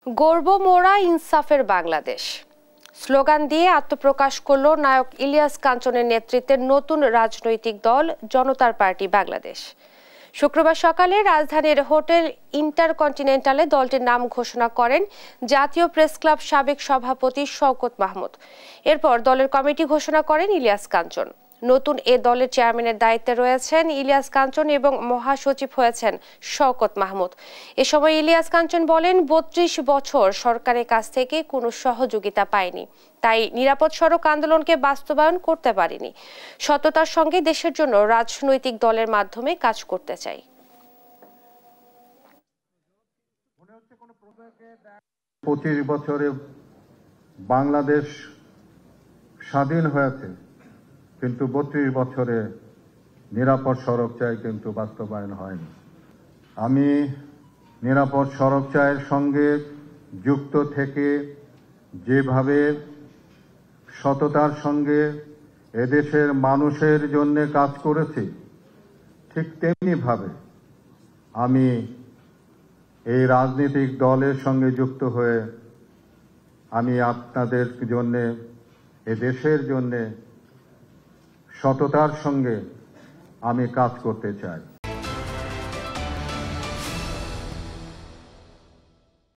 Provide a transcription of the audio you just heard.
গর্ব মোরা ইনসাফের বাংলাদেশ স্লোগান দিয়ে আত্মপ্রকাশ করল নায়ক ইলিয়াস কাঞ্চনের নেতৃত্বে নতুন রাজনৈতিক দল জনতার পার্টি বাংলাদেশ। শুক্রবার সকালে রাজধানীর হোটেল ইন্টারকন্টিনেন্টালে দলটির নাম ঘোষণা করেন জাতীয় প্রেস ক্লাব সাবেক সভাপতি শওকত মাহমুদ। এরপর দলের কমিটি ঘোষণা করেন ইলিয়াস কাঞ্চন। নতুন এ দলের চেয়ারম্যানের দায়িত্বে রয়েছেন ইলিয়াস কাঞ্চন এবং মহাসচিব হয়েছেন শওকত মাহমুদ। এ সময় ইলিয়াস কাঞ্চন বলেন, ৩২ বছর সরকারের কাছ থেকে কোনো সহযোগিতা পায়নি, তাই নিরাপদ সড়ক আন্দোলনকে বাস্তবায়ন করতে পারিনি। সততার সঙ্গে দেশের জন্য রাজনৈতিক দলের মাধ্যমে কাজ করতে চাই। ২৫ বছরে বাংলাদেশ স্বাধীন হয়েছে, কিন্তু ৩২ বছরে নিরাপদ সড়ক চাই কিন্তু বাস্তবায়ন হয়নি। আমি নিরাপদ সড়ক চাইয়ের সঙ্গে যুক্ত থেকে যেভাবে সততার সঙ্গে এদেশের মানুষের জন্য কাজ করেছি, ঠিক তেমনিভাবে আমি এই রাজনৈতিক দলের সঙ্গে যুক্ত হয়ে আমি আপনাদের জন্যে, এদেশের জন্যে সততার সঙ্গে আমি কাজ করতে চাই।